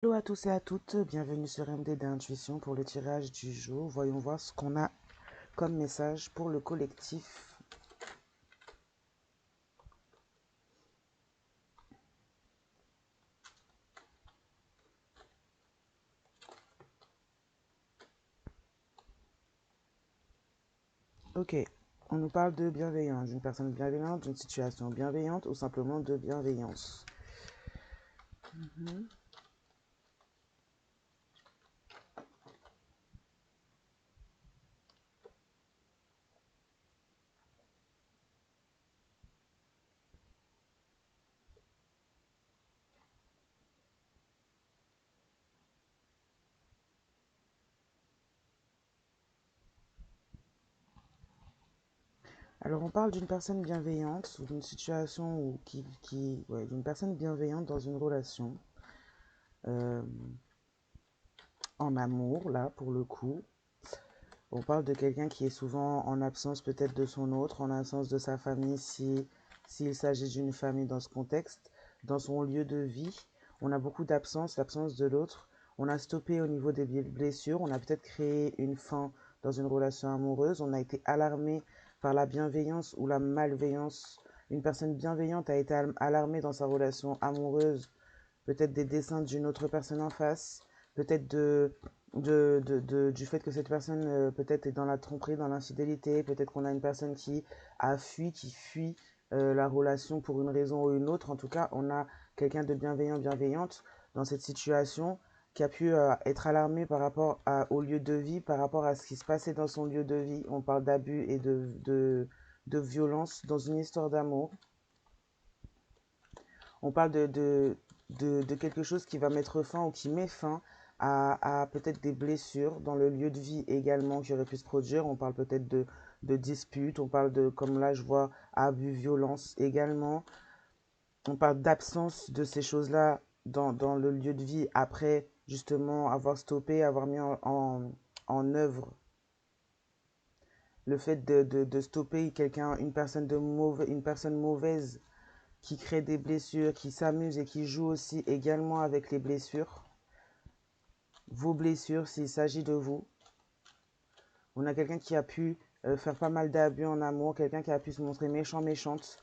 Hello à tous et à toutes, bienvenue sur MD d'Intuition pour le tirage du jour. Voyons voir ce qu'on a comme message pour le collectif. Ok, on nous parle de bienveillance, d'une personne bienveillante, d'une situation bienveillante ou simplement de bienveillance. Alors on parle d'une personne bienveillante ou d'une situation d'une personne bienveillante dans une relation, euh, en amour là pour le coup. On parle de quelqu'un qui est souvent en absence peut-être de son autre, en absence de sa famille s'il s'agit d'une famille dans ce contexte, dans son lieu de vie. On a beaucoup d'absence, l'absence de l'autre. On a stoppé au niveau des blessures, on a peut-être créé une fin dans une relation amoureuse, on a été alarmé par la bienveillance ou la malveillance. Une personne bienveillante a été alarmée dans sa relation amoureuse, peut-être des dessins d'une autre personne en face, peut-être du fait que cette personne peut-être est dans la tromperie, dans l'infidélité, peut-être qu'on a une personne qui a fui, qui fuit la relation pour une raison ou une autre. En tout cas, on a quelqu'un de bienveillant, bienveillante dans cette situation qui a pu être alarmé par rapport au lieu de vie, par rapport à ce qui se passait dans son lieu de vie. On parle d'abus et de violence dans une histoire d'amour. On parle de quelque chose qui va mettre fin ou qui met fin à peut-être des blessures dans le lieu de vie également qui auraient pu se produire. On parle peut-être de disputes, on parle de, comme là je vois, abus, violence également. On parle d'absence de ces choses-là dans le lieu de vie après justement avoir stoppé, avoir mis en œuvre le fait de stopper quelqu'un, une personne mauvaise qui crée des blessures, qui s'amuse et qui joue aussi également avec les blessures. Vos blessures, s'il s'agit de vous. On a quelqu'un qui a pu faire pas mal d'abus en amour, quelqu'un qui a pu se montrer méchant, méchante,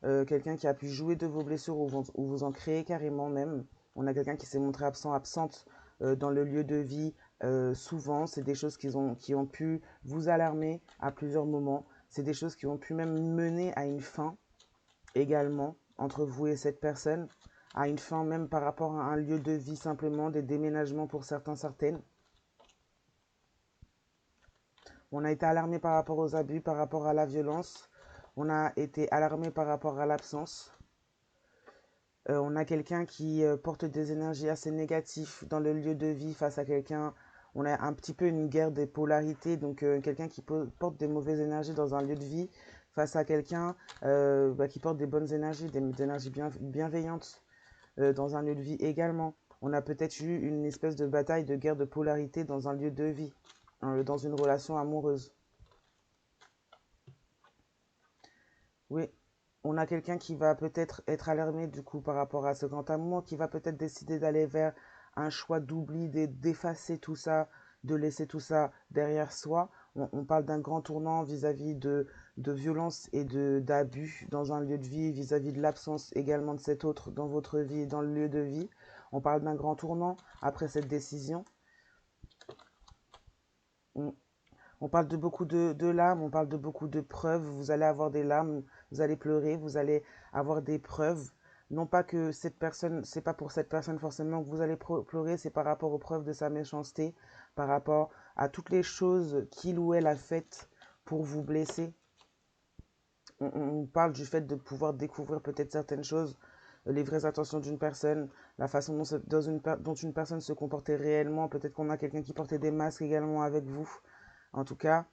quelqu'un qui a pu jouer de vos blessures ou vous en créer carrément même. On a quelqu'un qui s'est montré absent, absente dans le lieu de vie. Souvent, c'est des choses qui ont pu vous alarmer à plusieurs moments. C'est des choses qui ont pu même mener à une fin également entre vous et cette personne, à une fin même par rapport à un lieu de vie simplement, des déménagements pour certains, certaines. On a été alarmé par rapport aux abus, par rapport à la violence. On a été alarmé par rapport à l'absence. On a quelqu'un qui porte des énergies assez négatives dans le lieu de vie face à quelqu'un. On a un petit peu une guerre des polarités, donc quelqu'un qui porte des mauvaises énergies dans un lieu de vie face à quelqu'un qui porte des bonnes énergies, des énergies bienveillantes dans un lieu de vie également. On a peut-être eu une espèce de bataille, de guerre de polarité dans un lieu de vie, dans une relation amoureuse. Oui, on a quelqu'un qui va peut-être être alarmé du coup par rapport à ce grand amour, qui va peut-être décider d'aller vers un choix d'oubli, d'effacer tout ça, de laisser tout ça derrière soi. On parle d'un grand tournant vis-à-vis de violence et d'abus dans un lieu de vie, vis-à-vis de l'absence également de cet autre dans votre vie, dans le lieu de vie. On parle d'un grand tournant après cette décision. On, on parle de beaucoup de larmes, on parle de beaucoup de preuves. Vous allez avoir des larmes, vous allez pleurer, vous allez avoir des preuves. Non pas que cette personne, c'est pas pour cette personne forcément que vous allez pleurer, c'est par rapport aux preuves de sa méchanceté, par rapport à toutes les choses qu'il ou elle a faites pour vous blesser. On parle du fait de pouvoir découvrir peut-être certaines choses, les vraies intentions d'une personne, la façon dont une personne se comportait réellement. Peut-être qu'on a quelqu'un qui portait des masques également avec vous. En tout cas,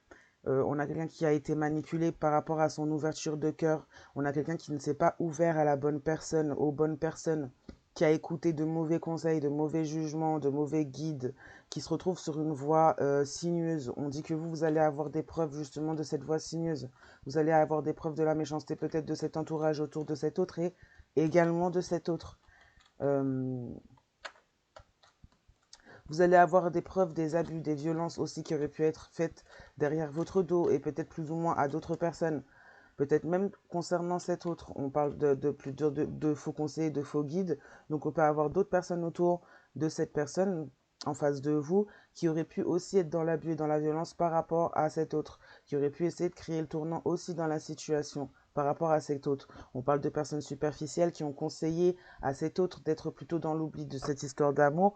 on a quelqu'un qui a été manipulé par rapport à son ouverture de cœur. On a quelqu'un qui ne s'est pas ouvert à la bonne personne, aux bonnes personnes, qui a écouté de mauvais conseils, de mauvais jugements, de mauvais guides, qui se retrouve sur une voie sinueuse. On dit que vous allez avoir des preuves justement de cette voie sinueuse. Vous allez avoir des preuves de la méchanceté peut-être de cet entourage autour de cet autre et également de cet autre. Euh, Vous allez avoir des preuves, des abus, des violences aussi qui auraient pu être faites derrière votre dos et peut-être plus ou moins à d'autres personnes. Peut-être même concernant cet autre, on parle de faux conseillers, de faux guides. Donc on peut avoir d'autres personnes autour de cette personne en face de vous qui auraient pu aussi être dans l'abus et dans la violence par rapport à cet autre, qui auraient pu essayer de créer le tournant aussi dans la situation par rapport à cet autre. On parle de personnes superficielles qui ont conseillé à cet autre d'être plutôt dans l'oubli de cette histoire d'amour,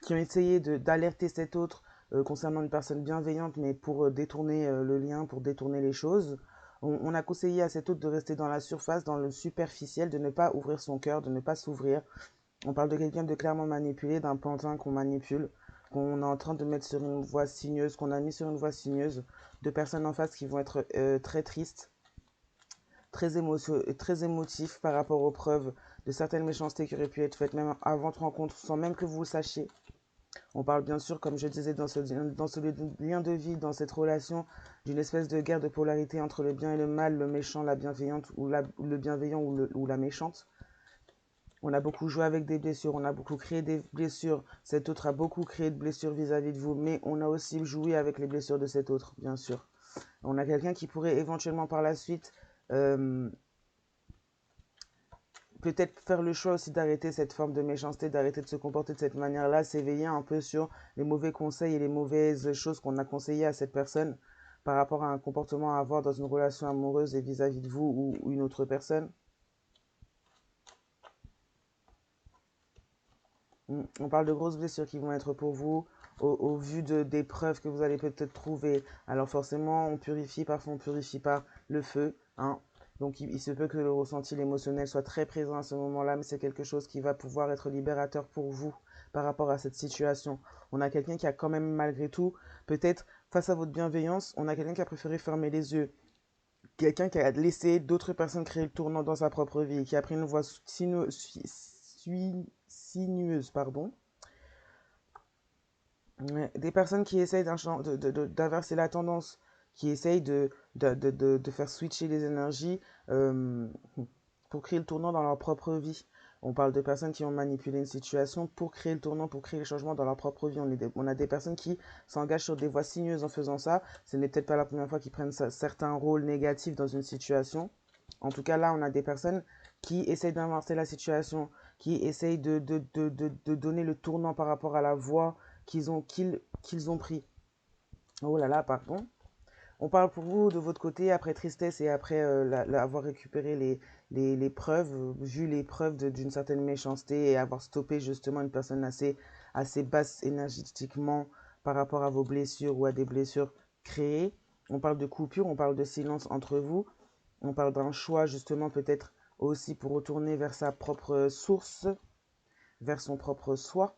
qui ont essayé d'alerter cet autre concernant une personne bienveillante, mais pour détourner le lien, pour détourner les choses. On a conseillé à cet autre de rester dans la surface, dans le superficiel, de ne pas ouvrir son cœur, de ne pas s'ouvrir. On parle de quelqu'un de clairement manipulé, d'un pantin qu'on manipule, qu'on est en train de mettre sur une voie sinueuse, qu'on a mis sur une voie sinueuse, de personnes en face qui vont être très tristes, très émotifs par rapport aux preuves de certaines méchancetés qui auraient pu être faites même avant votre rencontre, sans même que vous le sachiez. On parle bien sûr, comme je disais, dans ce lien de vie, dans cette relation, d'une espèce de guerre de polarité entre le bien et le mal, le méchant, la bienveillante, ou le bienveillant ou la méchante. On a beaucoup joué avec des blessures, on a beaucoup créé des blessures. Cet autre a beaucoup créé de blessures vis-à-vis de vous, mais on a aussi joué avec les blessures de cet autre, bien sûr. On a quelqu'un qui pourrait éventuellement par la suite peut-être faire le choix aussi d'arrêter cette forme de méchanceté, d'arrêter de se comporter de cette manière-là, s'éveiller un peu sur les mauvais conseils et les mauvaises choses qu'on a conseillées à cette personne par rapport à un comportement à avoir dans une relation amoureuse et vis-à-vis de vous ou une autre personne. On parle de grosses blessures qui vont être pour vous au vu des preuves que vous allez peut-être trouver. Alors forcément, on purifie, parfois on purifie par le feu, hein. Donc il se peut que le ressenti, l'émotionnel soit très présent à ce moment-là, mais c'est quelque chose qui va pouvoir être libérateur pour vous par rapport à cette situation. On a quelqu'un qui a quand même malgré tout, peut-être face à votre bienveillance, on a quelqu'un qui a préféré fermer les yeux. Quelqu'un qui a laissé d'autres personnes créer le tournant dans sa propre vie, qui a pris une voie sinueuse, pardon. Des personnes qui essayent d'inverser la tendance, qui essayent de faire switcher les énergies pour créer le tournant dans leur propre vie. On parle de personnes qui ont manipulé une situation pour créer le tournant, pour créer le changement dans leur propre vie. On a des personnes qui s'engagent sur des voies sinueuses en faisant ça. Ce n'est peut-être pas la première fois qu'ils prennent certains rôles négatifs dans une situation. En tout cas, là, on a des personnes qui essayent d'inverser la situation, qui essayent de donner le tournant par rapport à la voie qu'ils ont pris. Oh là là, pardon. On parle pour vous de votre côté, après tristesse et après avoir récupéré les preuves, vu les preuves d'une certaine méchanceté et avoir stoppé justement une personne assez basse énergétiquement par rapport à vos blessures ou à des blessures créées. On parle de coupure, on parle de silence entre vous. On parle d'un choix justement peut-être aussi pour retourner vers sa propre source, vers son propre soi.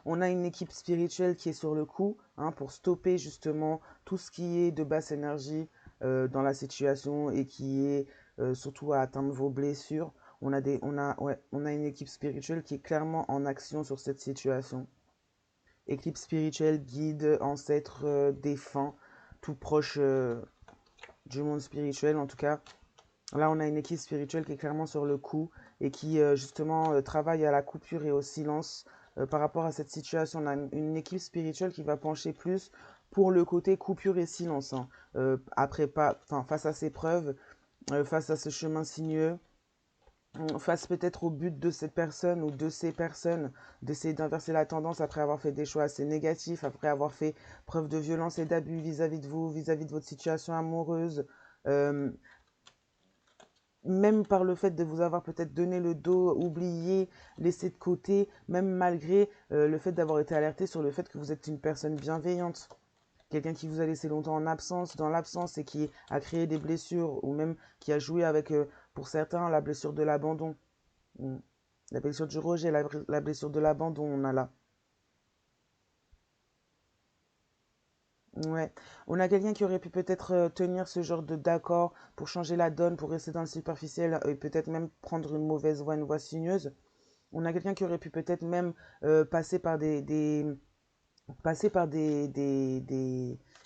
On a une équipe spirituelle qui est sur le coup pour stopper justement tout ce qui est de basse énergie dans la situation et qui est surtout à atteindre vos blessures. On a une équipe spirituelle qui est clairement en action sur cette situation. Équipe spirituelle, guide, ancêtre, défunt, tout proche du monde spirituel en tout cas. Là, on a une équipe spirituelle qui est clairement sur le coup et qui, justement, travaille à la coupure et au silence par rapport à cette situation. On a une équipe spirituelle qui va pencher plus pour le côté coupure et silence. Face à ces preuves, face à ce chemin sinueux, face peut-être au but de cette personne ou de ces personnes d'essayer d'inverser la tendance après avoir fait des choix assez négatifs, après avoir fait preuve de violence et d'abus vis-à-vis de vous, vis-à-vis de votre situation amoureuse. Même par le fait de vous avoir peut-être donné le dos, oublié, laissé de côté, même malgré le fait d'avoir été alerté sur le fait que vous êtes une personne bienveillante. Quelqu'un qui vous a laissé longtemps dans l'absence et qui a créé des blessures ou même qui a joué avec, pour certains, la blessure de l'abandon. La blessure du rejet, la blessure de l'abandon, on a là. Ouais, on a quelqu'un qui aurait pu peut-être tenir ce genre de d'accord pour changer la donne, pour rester dans le superficiel et peut-être même prendre une mauvaise voie, une voie sinueuse. On a quelqu'un qui aurait pu peut-être même passer par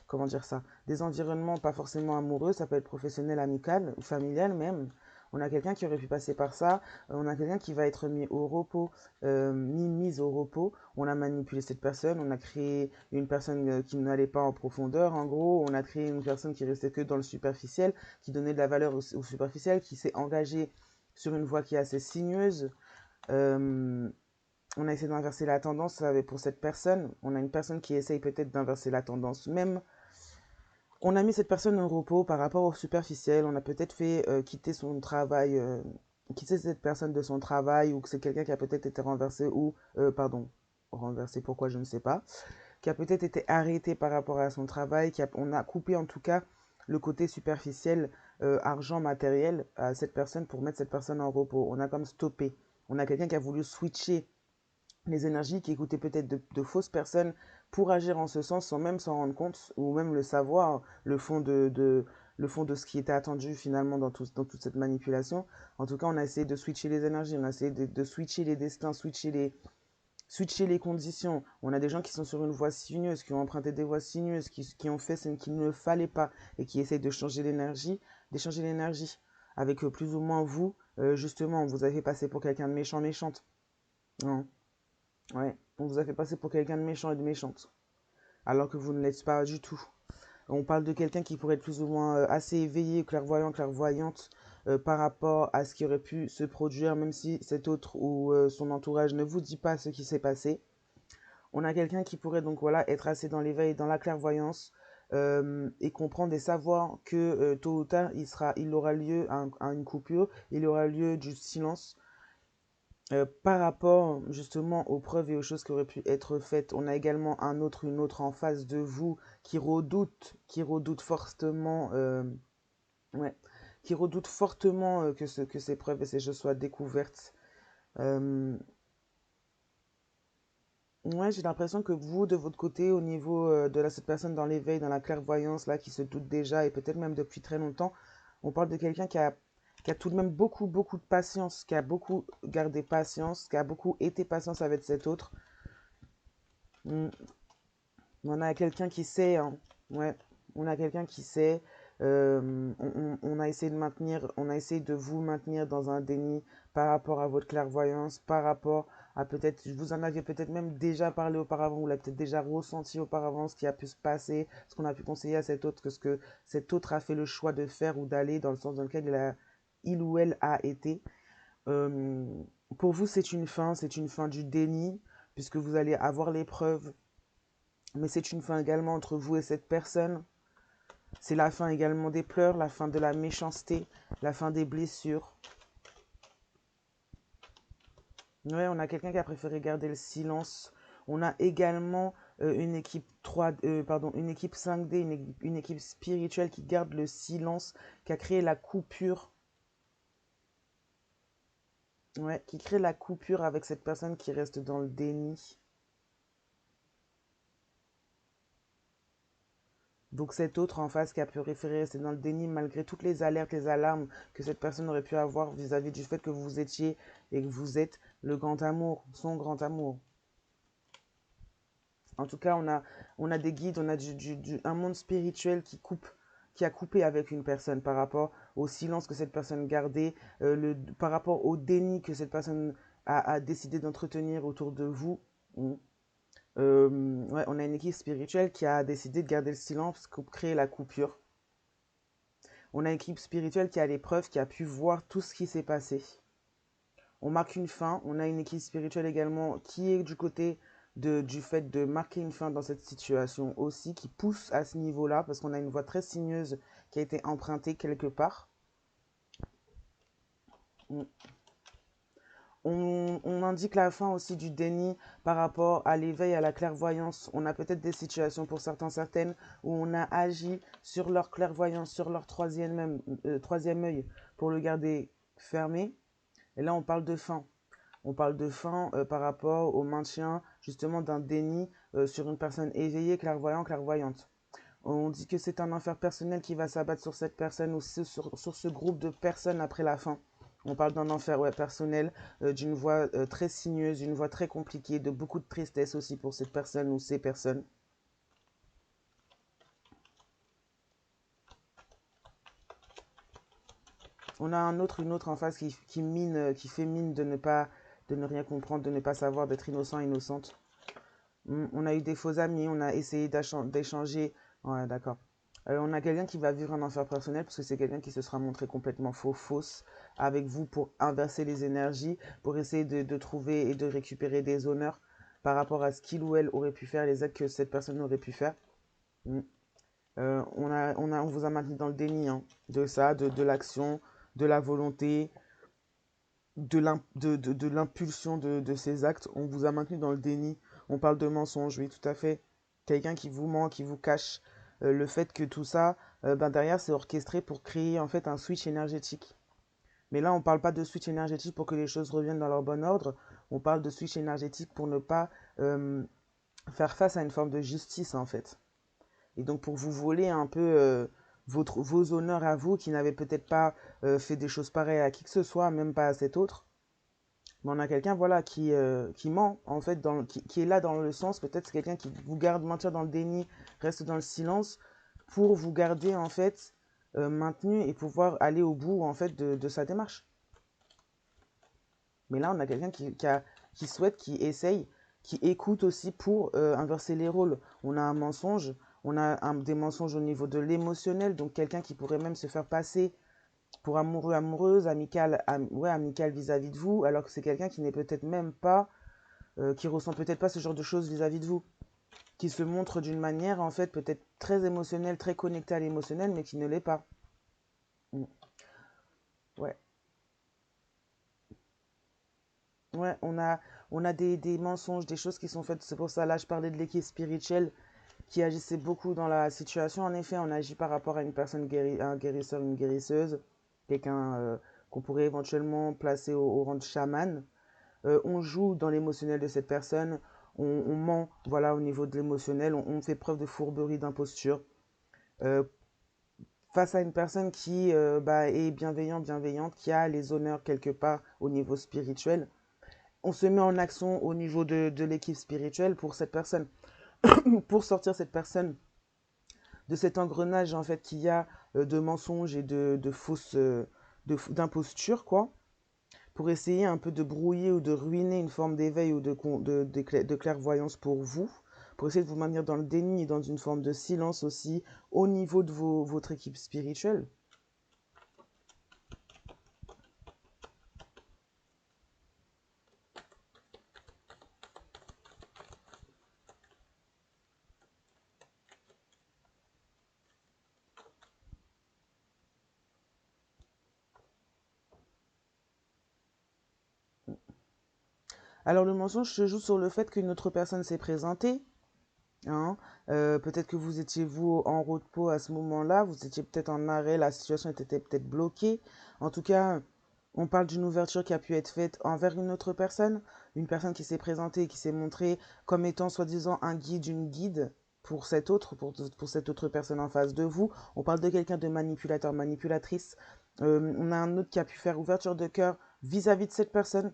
comment dire ça, des environnements pas forcément amoureux, ça peut être professionnel, amical ou familial même. On a quelqu'un qui aurait pu passer par ça. On a quelqu'un qui va être mis au repos, mise au repos. On a manipulé cette personne. On a créé une personne qui n'allait pas en profondeur. En gros, on a créé une personne qui restait que dans le superficiel, qui donnait de la valeur au superficiel, qui s'est engagée sur une voie qui est assez sinueuse. On a essayé d'inverser la tendance pour cette personne. On a une personne qui essaye peut-être d'inverser la tendance même. On a mis cette personne au repos par rapport au superficiel. On a peut-être fait quitter son travail, quitter cette personne de son travail, ou que c'est quelqu'un qui a peut-être été renversé, ou, pardon, renversé, pourquoi, je ne sais pas, qui a peut-être été arrêté par rapport à son travail, on a coupé en tout cas le côté superficiel, argent, matériel, à cette personne pour mettre cette personne en repos. On a comme stoppé. On a quelqu'un qui a voulu switcher les énergies, qui écoutaient peut-être de fausses personnes pour agir en ce sens sans même s'en rendre compte ou même le savoir, le fond le fond de ce qui était attendu finalement dans toute cette manipulation. En tout cas, on a essayé de switcher les énergies, on a essayé de switcher les destins, switcher les conditions. On a des gens qui sont sur une voie sinueuse, qui ont emprunté des voies sinueuses, qui ont fait ce qu'il ne fallait pas et qui essayent de changer l'énergie, d'échanger l'énergie avec plus ou moins vous. Justement, on vous a fait passer pour quelqu'un de méchant, méchante. Non. Ouais, on vous a fait passer pour quelqu'un de méchant et de méchante, alors que vous ne l'êtes pas du tout. On parle de quelqu'un qui pourrait être plus ou moins assez éveillé, clairvoyant, clairvoyante, par rapport à ce qui aurait pu se produire, même si cet autre ou son entourage ne vous dit pas ce qui s'est passé. On a quelqu'un qui pourrait donc voilà être assez dans l'éveil, dans la clairvoyance, et comprendre et savoir que tôt ou tard, il aura lieu à une coupure, il aura lieu du silence. Par rapport justement aux preuves et aux choses qui auraient pu être faites, on a également une autre en face de vous qui redoute fortement, ouais, qui redoute fortement que ces preuves et ces choses soient découvertes. Euh, ouais, j'ai l'impression que vous, de votre côté, au niveau cette personne dans l'éveil, dans la clairvoyance, là, qui se doute déjà, et peut-être même depuis très longtemps, on parle de quelqu'un qui a tout de même beaucoup, beaucoup de patience, qui a beaucoup gardé patience, qui a beaucoup été patience avec cet autre. Mm. On a quelqu'un qui sait, hein. Ouais, on a quelqu'un qui sait. On a essayé de on a essayé de vous maintenir dans un déni par rapport à votre clairvoyance, par rapport à peut-être, vous en aviez peut-être même déjà parlé auparavant, vous l'avez peut-être déjà ressenti auparavant, ce qui a pu se passer, ce qu'on a pu conseiller à cet autre, que ce que cet autre a fait le choix de faire ou d'aller dans le sens dans lequel il ou elle a été. Euh, pour vous, c'est une fin du déni, puisque vous allez avoir les preuves, mais c'est une fin également entre vous et cette personne. C'est la fin également des pleurs, la fin de la méchanceté, la fin des blessures. Ouais, on a quelqu'un qui a préféré garder le silence. On a également une équipe une équipe 5D, une équipe spirituelle qui garde le silence, qui a créé la coupure. Ouais, qui crée la coupure avec cette personne qui reste dans le déni. Donc cet autre en face qui a pu référer rester dans le déni malgré toutes les alertes, les alarmes que cette personne aurait pu avoir vis-à-vis du fait que vous étiez et que vous êtes le grand amour, son grand amour. En tout cas, on a des guides, on a un monde spirituel qui a coupé avec une personne par rapport au silence que cette personne gardait, par rapport au déni que cette personne a décidé d'entretenir autour de vous. Ouais, on a une équipe spirituelle qui a décidé de garder le silence pour créer la coupure. On a une équipe spirituelle qui a les preuves, qui a pu voir tout ce qui s'est passé. On marque une fin. On a une équipe spirituelle également qui est du côté du fait de marquer une fin dans cette situation aussi, qui pousse à ce niveau-là, parce qu'on a une voie très sinueuse qui a été empruntée quelque part. On indique la fin aussi du déni par rapport à l'éveil, à la clairvoyance. On a peut-être des situations pour certaines où on a agi sur leur clairvoyance, sur leur troisième œil pour le garder fermé. Et là, on parle de fin. On parle de fin par rapport au maintien justement d'un déni sur une personne éveillée, clairvoyante. On dit que c'est un enfer personnel qui va s'abattre sur cette personne ou sur ce groupe de personnes après la fin. On parle d'un enfer personnel, d'une voix très sinueuse, d'une voix très compliquée, de beaucoup de tristesse aussi pour cette personne ou ces personnes. On a une autre en face qui fait mine de ne rien comprendre, de ne pas savoir, d'être innocent, innocente. On a eu des faux amis, on a essayé d'échanger. Ouais, d'accord. On a quelqu'un qui va vivre un enfer personnel parce que c'est quelqu'un qui se sera montré complètement fausse avec vous pour inverser les énergies, pour essayer de trouver et de récupérer des honneurs par rapport à ce qu'il ou elle aurait pu faire, les actes que cette personne aurait pu faire. Mm. On vous a maintenu dans le déni hein, de ça, de l'action, de la volonté, de l'impulsion de ces actes. On vous a maintenu dans le déni. On parle de mensonge, oui, tout à fait. Quelqu'un qui vous ment, qui vous cache le fait que tout ça, ben derrière, c'est orchestré pour créer en fait un switch énergétique. Mais là, on ne parle pas de switch énergétique pour que les choses reviennent dans leur bon ordre. On parle de switch énergétique pour ne pas faire face à une forme de justice, en fait. Et donc, pour vous voler un peu vos honneurs à vous, qui n'avez peut-être pas fait des choses pareilles à qui que ce soit, même pas à cet autre. Mais on a quelqu'un voilà, qui ment, en fait, qui est là dans le sens, peut-être c'est quelqu'un qui vous garde mentir dans le déni, reste dans le silence, pour vous garder, en fait, maintenu et pouvoir aller au bout, en fait, de sa démarche. Mais là, on a quelqu'un qui souhaite, qui essaye, qui écoute aussi pour inverser les rôles. On a un mensonge, on a des mensonges au niveau de l'émotionnel, donc quelqu'un qui pourrait même se faire passer pour amoureux, amoureuse, ouais, amical vis-à-vis de vous, alors que c'est quelqu'un qui n'est peut-être même pas, qui ressent peut-être pas ce genre de choses vis-à-vis de vous, qui se montre d'une manière en fait peut-être très émotionnelle, très connectée à l'émotionnel, mais qui ne l'est pas. Mm. Ouais, ouais, on a des mensonges, des choses qui sont faites. C'est pour ça là, je parlais de l'équipe spirituelle qui agissait beaucoup dans la situation. En effet, on agit par rapport à une personne un guérisseur, une guérisseuse, quelqu'un qu'on pourrait éventuellement placer au rang de chaman. On joue dans l'émotionnel de cette personne, on ment voilà, au niveau de l'émotionnel, on fait preuve de fourberie, d'imposture. Euh, Face à une personne qui bah, est bienveillante, qui a les honneurs quelque part au niveau spirituel, on se met en action au niveau de l'équipe spirituelle pour cette personne, pour sortir cette personne de cet engrenage en fait qu'il y a de mensonges et de fausses, d'imposture, quoi, pour essayer un peu de brouiller ou de ruiner une forme d'éveil ou de clairvoyance pour vous, pour essayer de vous maintenir dans le déni et dans une forme de silence aussi au niveau de votre équipe spirituelle. Alors le mensonge se joue sur le fait qu'une autre personne s'est présentée. Hein. Peut-être que vous étiez vous en repos à ce moment-là, vous étiez peut-être en arrêt, la situation était peut-être bloquée. En tout cas, on parle d'une ouverture qui a pu être faite envers une personne qui s'est présentée, qui s'est montrée comme étant soi-disant un guide, une guide pour cette autre personne en face de vous. On parle de quelqu'un de manipulateur, manipulatrice. On a un autre qui a pu faire ouverture de cœur vis-à-vis de cette personne.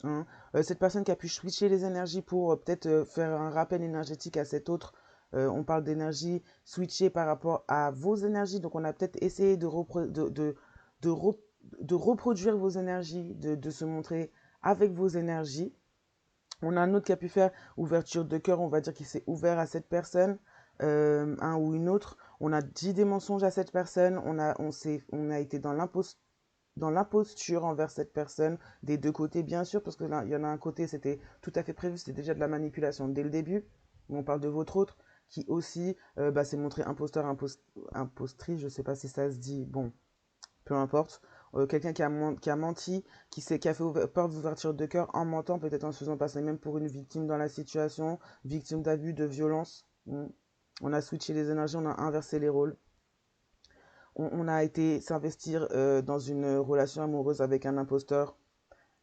Hein. Cette personne qui a pu switcher les énergies pour peut-être faire un rappel énergétique à cette autre. On parle d'énergie switchée par rapport à vos énergies. Donc on a peut-être essayé de, re- de reproduire vos énergies, de se montrer avec vos énergies. On a un autre qui a pu faire ouverture de cœur, on va dire qu'il s'est ouvert à cette personne, un ou une autre. On a dit des mensonges à cette personne, on a été dans l'imposture envers cette personne, des deux côtés bien sûr, parce que là, il y en a un côté, c'était tout à fait prévu, c'était déjà de la manipulation dès le début. On parle de votre autre, qui aussi bah, s'est montré imposteur, impostrice, je sais pas si ça se dit, bon, peu importe. Quelqu'un qui a menti, qui a fait peur d'ouverture de cœur en mentant, peut-être en se faisant passer même pour une victime dans la situation, victime d'abus, de violence. On a switché les énergies, on a inversé les rôles. On a été s'investir dans une relation amoureuse avec un imposteur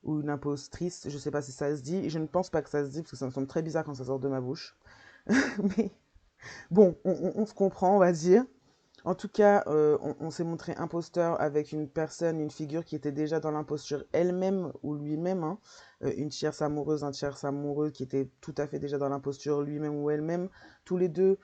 ou une impostrice, je ne sais pas si ça se dit, je ne pense pas que ça se dit parce que ça me semble très bizarre quand ça sort de ma bouche. Mais bon, on se comprend, on va dire. En tout cas, on s'est montré imposteur avec une personne, une figure qui était déjà dans l'imposture elle-même ou lui-même, hein. Une tierce amoureuse, un tiers amoureux qui était tout à fait déjà dans l'imposture lui-même ou elle-même. Tous les deux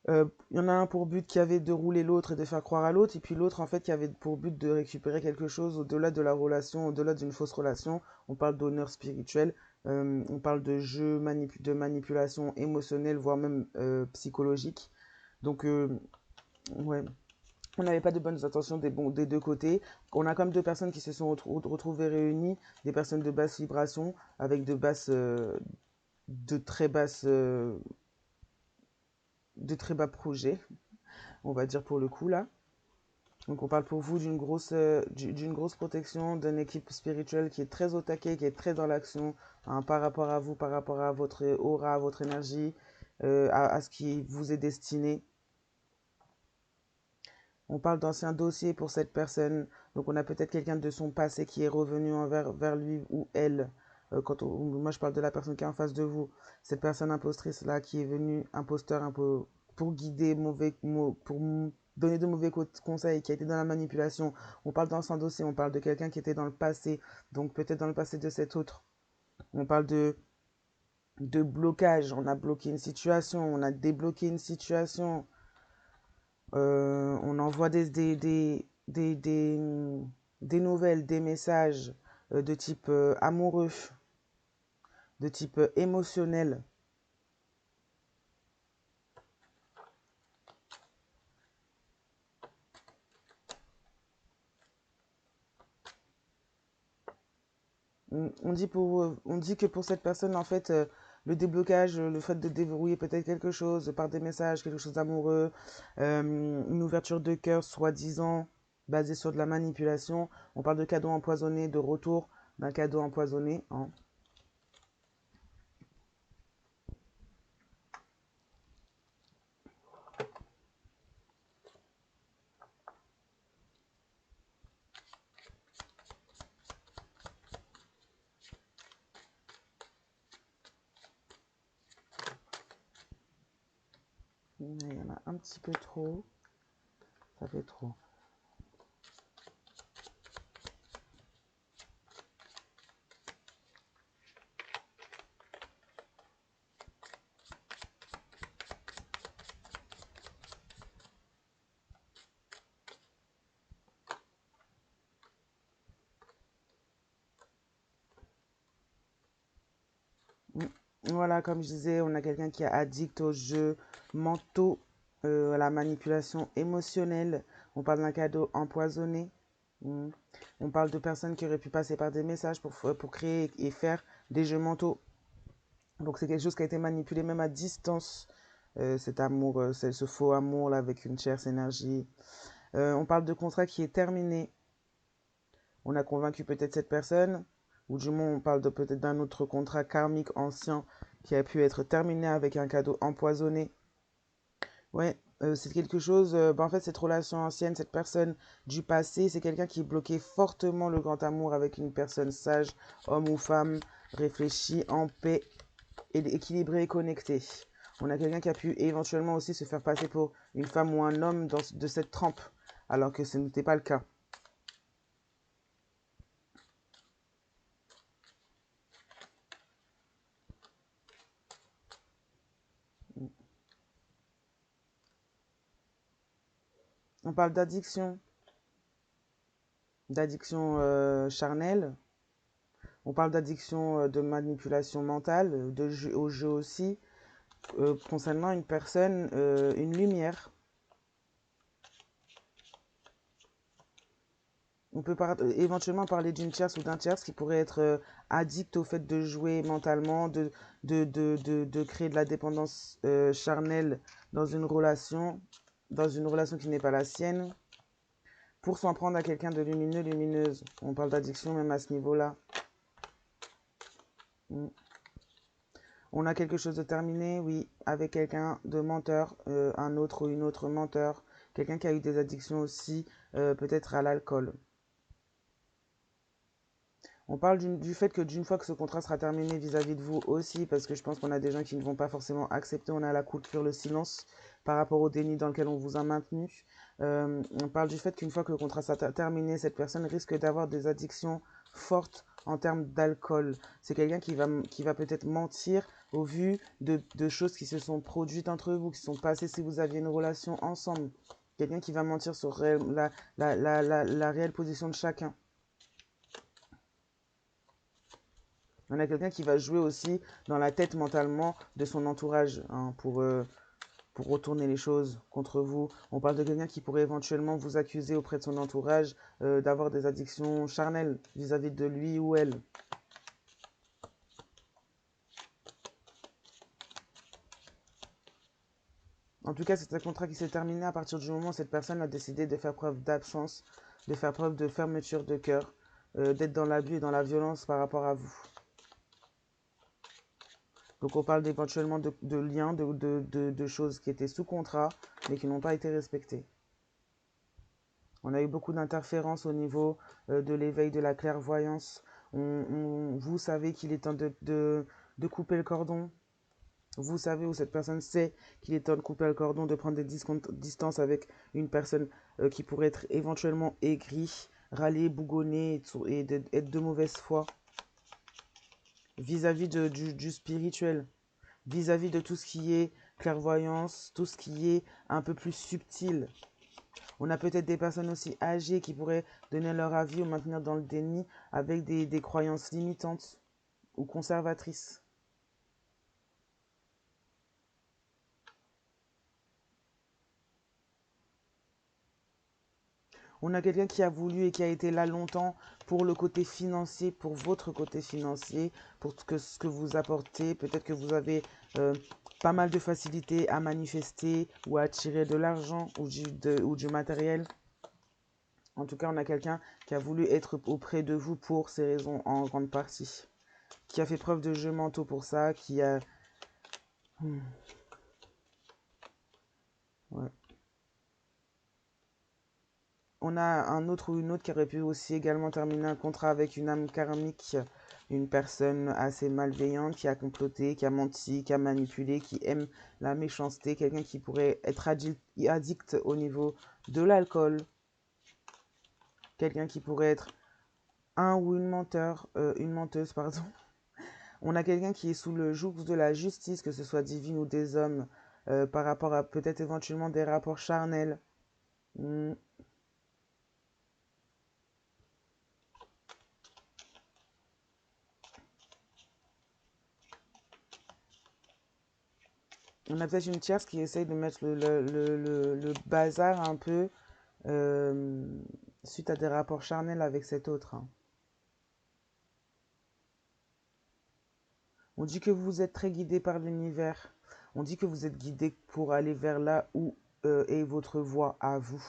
Il y en a un pour but qui avait de rouler l'autre et de faire croire à l'autre, et puis l'autre en fait qui avait pour but de récupérer quelque chose au-delà de la relation, au-delà d'une fausse relation. On parle d'honneur spirituel, on parle de jeu, de manipulation émotionnelle, voire même psychologique. Donc, ouais, on n'avait pas de bonnes intentions des deux côtés. On a comme deux personnes qui se sont retrouvées réunies, des personnes de basse vibration, avec de très basses, de très bas projets, on va dire pour le coup là. Donc on parle pour vous d'une grosse protection, d'une équipe spirituelle qui est très au taquet, qui est très dans l'action, hein, par rapport à vous, par rapport à votre aura, à votre énergie, à ce qui vous est destiné. On parle d'anciens dossiers pour cette personne. Donc on a peut-être quelqu'un de son passé qui est revenu vers lui ou elle. Moi je parle de la personne qui est en face de vous. Cette personne impostrice là qui est venue, imposteur un peu, pour guider, donner de mauvais conseils, qui a été dans la manipulation. On parle d'anciens dossiers, on parle de quelqu'un qui était dans le passé, donc peut-être dans le passé de cet autre. On parle de blocage, on a bloqué une situation, on a débloqué une situation. On envoie des nouvelles, des messages de type amoureux, de type émotionnel. On dit que pour cette personne, en fait, le déblocage, le fait de déverrouiller peut-être quelque chose par des messages, quelque chose d'amoureux, une ouverture de cœur, soi-disant, basée sur de la manipulation. On parle de cadeaux empoisonnés, de retour d'un cadeau empoisonné, hein. Il y en a un petit peu trop. Ça fait trop. Voilà, comme je disais, on a quelqu'un qui est addict aux jeux mentaux, à la manipulation émotionnelle. On parle d'un cadeau empoisonné. Mm. On parle de personnes qui auraient pu passer par des messages pour créer et faire des jeux mentaux. Donc c'est quelque chose qui a été manipulé même à distance, cet amour, ce faux amour là avec une tierce énergie. On parle de contrat qui est terminé. On a convaincu peut-être cette personne, ou du moins on parle de peut-être d'un autre contrat karmique ancien qui a pu être terminé avec un cadeau empoisonné. Ouais, c'est quelque chose, en fait cette relation ancienne, cette personne du passé, c'est quelqu'un qui bloquait fortement le grand amour avec une personne sage, homme ou femme, réfléchie, en paix, et équilibrée et connectée. On a quelqu'un qui a pu éventuellement aussi se faire passer pour une femme ou un homme de cette trempe, alors que ce n'était pas le cas. On parle d'addiction charnelle. On parle d'addiction de manipulation mentale, au jeu aussi, concernant une personne, une lumière. On peut éventuellement parler d'une tierce ou d'un tierce qui pourrait être addict au fait de jouer mentalement, de créer de la dépendance charnelle dans une relation qui n'est pas la sienne, pour s'en prendre à quelqu'un de lumineux, lumineuse. On parle d'addiction même à ce niveau-là. Mm. On a quelque chose de terminé, oui, avec quelqu'un de menteur, un autre ou une autre menteur, quelqu'un qui a eu des addictions aussi, peut-être à l'alcool. On parle du fait que d'une fois que ce contrat sera terminé vis-à-vis de vous aussi, parce que je pense qu'on a des gens qui ne vont pas forcément accepter, on a la culture, le silence par rapport au déni dans lequel on vous a maintenu. On parle du fait qu'une fois que le contrat sera terminé, cette personne risque d'avoir des addictions fortes en termes d'alcool. C'est quelqu'un qui va peut-être mentir au vu de choses qui se sont produites entre vous, qui sont passées si vous aviez une relation ensemble. Quelqu'un qui va mentir sur la réelle position de chacun. On a quelqu'un qui va jouer aussi dans la tête mentalement de son entourage hein, pour retourner les choses contre vous. On parle de quelqu'un qui pourrait éventuellement vous accuser auprès de son entourage d'avoir des addictions charnelles vis-à-vis de lui ou elle. En tout cas, c'est un contrat qui s'est terminé à partir du moment où cette personne a décidé de faire preuve d'absence, de faire preuve de fermeture de cœur, d'être dans l'abus et dans la violence par rapport à vous. Donc on parle éventuellement de liens, de choses qui étaient sous contrat, mais qui n'ont pas été respectées. On a eu beaucoup d'interférences au niveau de l'éveil, de la clairvoyance. Vous savez qu'il est temps de couper le cordon. Vous savez, ou cette personne sait qu'il est temps de couper le cordon, de prendre des distances avec une personne qui pourrait être éventuellement aigrie, râler, bougonner et être de mauvaise foi vis-à-vis du spirituel, vis-à-vis de tout ce qui est clairvoyance, tout ce qui est un peu plus subtil. On a peut-être des personnes aussi âgées qui pourraient donner leur avis ou maintenir dans le déni avec des croyances limitantes ou conservatrices. On a quelqu'un qui a voulu et qui a été là longtemps pour le côté financier, pour votre côté financier, pour ce que vous apportez. Peut-être que vous avez pas mal de facilité à manifester ou à attirer de l'argent ou du matériel. En tout cas, on a quelqu'un qui a voulu être auprès de vous pour ces raisons en grande partie. Qui a fait preuve de jeu mentaux pour ça, qui a... Ouais. On a un autre ou une autre qui aurait pu aussi également terminer un contrat avec une âme karmique, une personne assez malveillante qui a comploté, qui a menti, qui a manipulé, qui aime la méchanceté, quelqu'un qui pourrait être addict au niveau de l'alcool, quelqu'un qui pourrait être un ou une menteuse, pardon. On a quelqu'un qui est sous le joug de la justice, que ce soit divine ou des hommes, par rapport à peut-être éventuellement des rapports charnels. On a peut-être une tierce qui essaye de mettre le bazar un peu suite à des rapports charnels avec cet autre. Hein. On dit que vous êtes très guidé par l'univers. On dit que vous êtes guidé pour aller vers là où est votre voie à vous.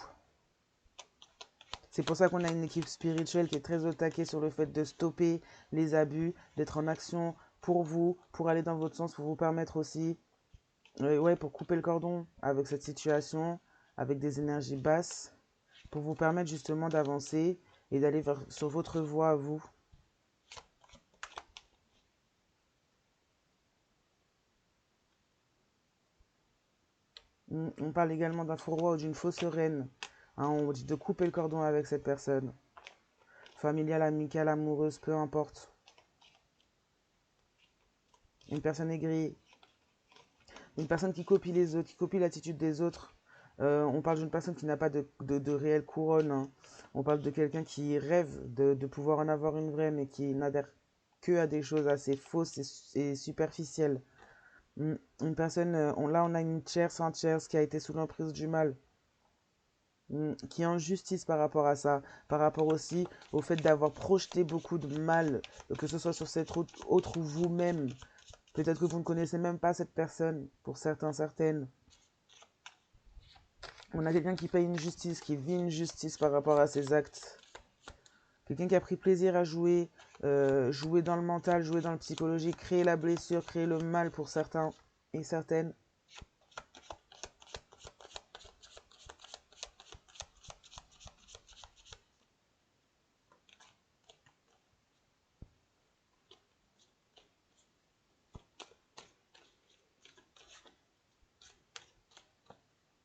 C'est pour ça qu'on a une équipe spirituelle qui est très au taquet sur le fait de stopper les abus, d'être en action pour vous, pour aller dans votre sens, pour vous permettre aussi, pour couper le cordon avec cette situation, avec des énergies basses, pour vous permettre justement d'avancer et d'aller sur votre voie à vous. On parle également d'un faux roi ou d'une fausse reine. Hein, on dit de couper le cordon avec cette personne. Familiale, amicale, amoureuse, peu importe. Une personne aigrie. Une personne qui copie les autres, qui copie l'attitude des autres. On parle d'une personne qui n'a pas de réelle couronne. Hein. On parle de quelqu'un qui rêve de pouvoir en avoir une vraie, mais qui n'adhère que à des choses assez fausses et superficielles. Une personne, là on a une tierce, un tierce qui a été sous l'emprise du mal. Qui est en justice par rapport à ça, par rapport aussi au fait d'avoir projeté beaucoup de mal, que ce soit sur cette autre ou vous-même. Peut-être que vous ne connaissez même pas cette personne, pour certains, certaines. On a quelqu'un qui paye une justice, qui vit une justice par rapport à ses actes. Quelqu'un qui a pris plaisir à jouer, jouer dans le mental, jouer dans le psychologique, créer la blessure, créer le mal pour certains et certaines.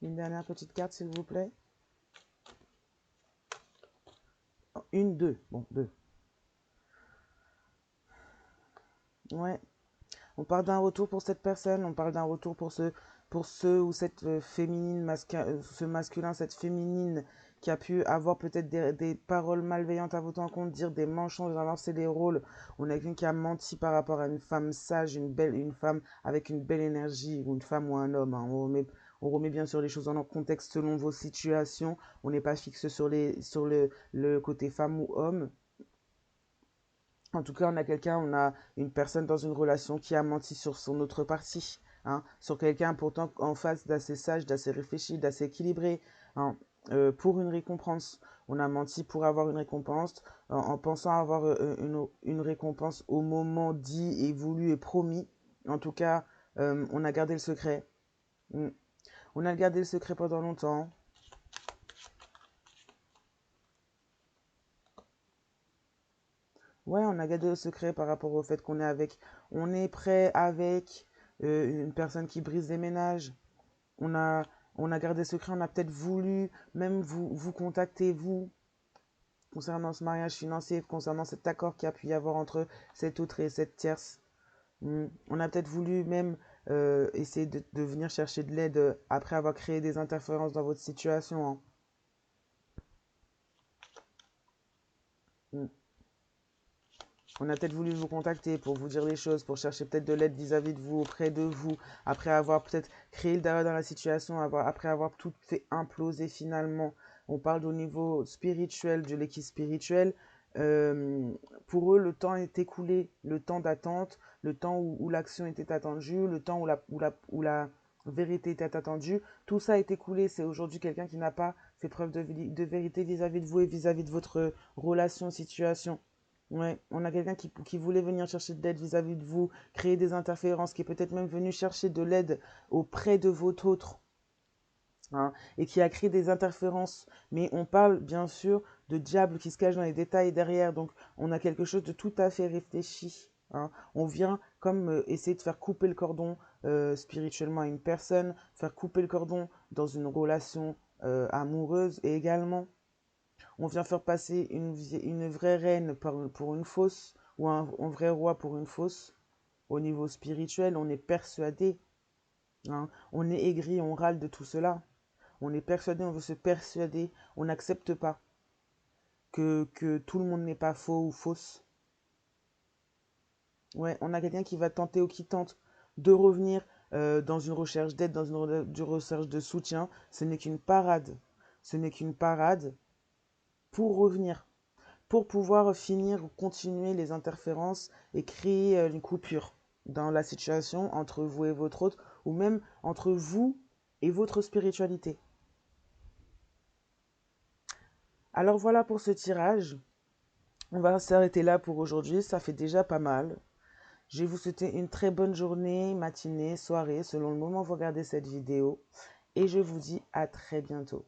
Une dernière petite carte, s'il vous plaît. Une, deux. Bon, deux. Ouais. On parle d'un retour pour cette personne, on parle d'un retour pour ce ou cette ce masculin, cette féminine qui a pu avoir peut-être des paroles malveillantes à votre encontre, dire des mensonges, inverser les rôles. On a quelqu'un qui a menti par rapport à une femme sage, une femme avec une belle énergie, ou une femme ou un homme, hein. On remet bien sûr les choses dans leur contexte selon vos situations. On n'est pas fixe sur le côté femme ou homme. En tout cas, on a une personne dans une relation qui a menti sur son autre partie, hein, sur quelqu'un pourtant en face d'assez sage, d'assez réfléchi, d'assez équilibré, hein, pour une récompense. On a menti pour avoir une récompense, en pensant avoir une récompense au moment dit et voulu et promis. En tout cas, on a gardé le secret. Mm. On a gardé le secret pendant longtemps. Ouais, on a gardé le secret par rapport au fait qu'on est avec. On est prêt avec une personne qui brise les ménages. On a, on a gardé le secret, on a peut-être voulu même vous contacter, vous, concernant ce mariage financier, concernant cet accord qu'il y a pu y avoir entre cette autre et cette tierce. On a peut-être voulu même essayer de venir chercher de l'aide après avoir créé des interférences dans votre situation, hein. Mm. On a peut-être voulu vous contacter pour vous dire les choses, pour chercher peut-être de l'aide vis-à-vis de vous, auprès de vous, après avoir peut-être créé le dara dans la situation, après avoir tout fait imploser finalement. On parle au niveau spirituel, de l'équipe spirituelle. Euh, pour eux, le temps est écoulé, le temps d'attente, le temps où l'action était attendue, le temps où la vérité était attendue. Tout ça est écoulé. C'est aujourd'hui quelqu'un qui n'a pas fait preuve de vérité vis-à-vis de vous et vis-à-vis de votre relation, situation. Ouais, on a quelqu'un qui voulait venir chercher de l'aide vis-à-vis de vous, créer des interférences, qui est peut-être même venu chercher de l'aide auprès de votre autre, hein, et qui a créé des interférences. Mais on parle bien sûr de diable qui se cache dans les détails derrière, donc on a quelque chose de tout à fait réfléchi, hein. On vient comme essayer de faire couper le cordon spirituellement à une personne, faire couper le cordon dans une relation amoureuse et également on vient faire passer une vraie reine pour une fausse, ou un vrai roi pour une fausse. Au niveau spirituel, on est persuadé, hein, on est aigri, on râle de tout cela. On est persuadé, on veut se persuader, on n'accepte pas que tout le monde n'est pas faux ou fausse. Ouais, on a quelqu'un qui va tenter ou qui tente de revenir dans une recherche d'aide, dans une recherche de soutien. Ce n'est qu'une parade. Ce n'est qu'une parade pour revenir, pour pouvoir finir ou continuer les interférences et créer une coupure dans la situation entre vous et votre autre, ou même entre vous et votre spiritualité. Alors voilà pour ce tirage. On va s'arrêter là pour aujourd'hui, ça fait déjà pas mal. Je vais vous souhaiter une très bonne journée, matinée, soirée, selon le moment où vous regardez cette vidéo. Et je vous dis à très bientôt.